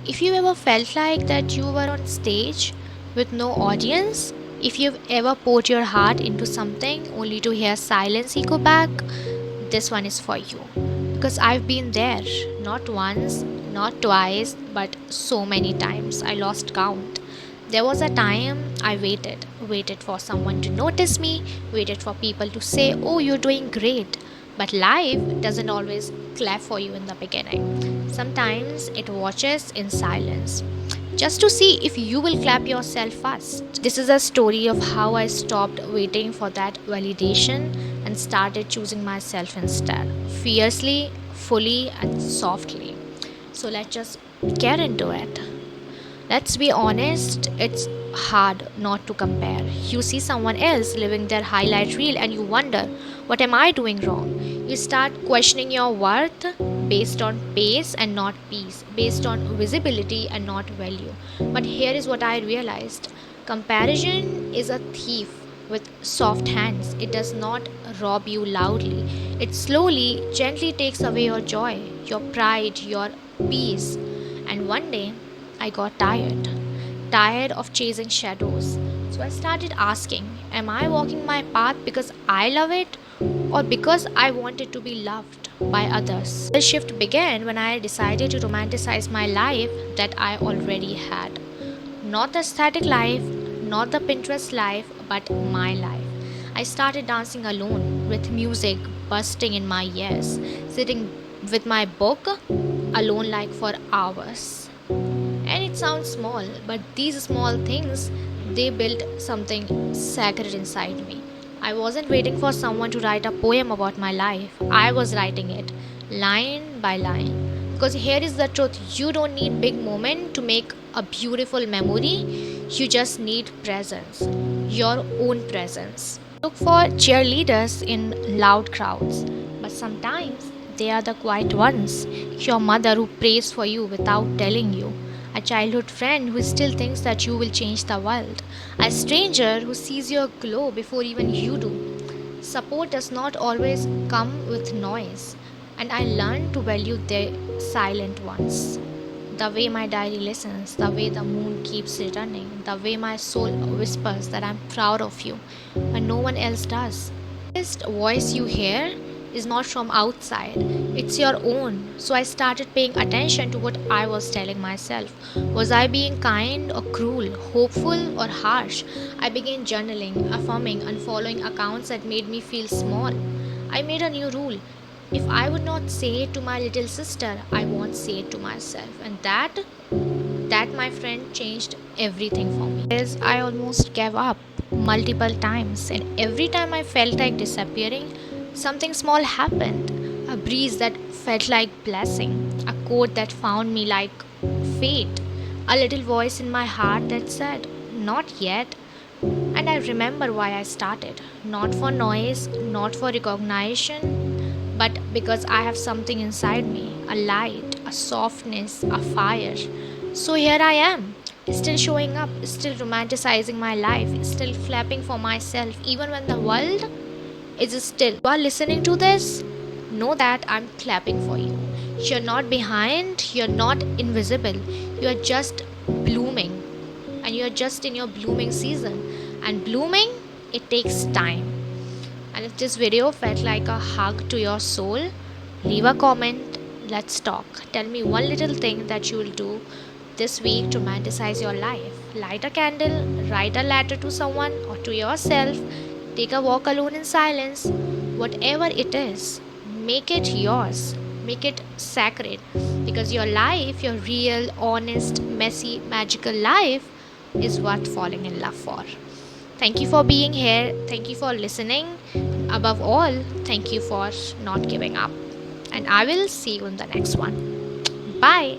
If you ever felt like that you were on stage with no audience, if you've ever poured your heart into something only to hear silence echo back, this one is for you. Because I've been there, not once, not twice, but so many times. I lost count. There was a time I waited for someone to notice me, waited for people to say, "Oh, you're doing great." But life doesn't always clap for you in the beginning. Sometimes it watches in silence, just to see if you will clap yourself first. This is a story of how I stopped waiting for that validation and started choosing myself instead, fiercely, fully, and softly. So let's just get into it. Let's be honest, it's hard not to compare. You see someone else living their highlight reel and you wonder, what am I doing wrong? You start questioning your worth based on pace and not peace, based on visibility and not value. But here is what I realized: comparison is a thief with soft hands. It does not rob you loudly, it slowly, gently takes away your joy, your pride, your peace. And one day, I got tired of chasing shadows. So I started asking, am I walking my path because I love it or because I wanted to be loved by others? The shift began when I decided to romanticize my life that I already had. Not the static life, not the Pinterest life, but my life. I started dancing alone with music bursting in my ears, sitting with my book alone like for hours. And it sounds small, but these small things, they built something sacred inside me. I wasn't waiting for someone to write a poem about my life. I was writing it line by line. Because here is the truth: you don't need big moment to make a beautiful memory. You just need presence, your own presence. Look for cheerleaders in loud crowds, but sometimes they are the quiet ones. Your mother who prays for you without telling you, a childhood friend who still thinks that you will change the world, a stranger who sees your glow before even you do. Support does not always come with noise, and I learned to value the silent ones. The way my diary listens, the way the moon keeps returning, the way my soul whispers that I'm proud of you when no one else does. The first voice you hear is not from outside, it's your own. So I started paying attention to what I was telling myself. Was I being kind or cruel, hopeful or harsh? I began journaling, affirming, unfollowing accounts that made me feel small. I made a new rule: if I would not say it to my little sister, I won't say it to myself. And that my friend changed everything for me. As I almost gave up multiple times, and every time I felt like disappearing, something small happened. A breeze that felt like blessing, a quote that found me like fate, a little voice in my heart that said, "Not yet." And I remember why I started. Not for noise, not for recognition, but because I have something inside me, a light, a softness, a fire. So here I am, still showing up, still romanticizing my life, still flapping for myself, even when the world is still. You are listening to this? Know that I'm clapping for you. You're not behind, you're not invisible, you're just blooming, and you're just in your blooming season. And blooming, it takes time. And if this video felt like a hug to your soul, leave a comment. Let's talk. Tell me one little thing that you will do this week to romanticize your life. Light a candle, write a letter to someone or to yourself, take a walk alone in silence. Whatever it is, make it yours. Make it sacred. Because your life, your real, honest, messy, magical life, is worth falling in love for. Thank you for being here. Thank you for listening. Above all, thank you for not giving up. And I will see you in the next one. Bye.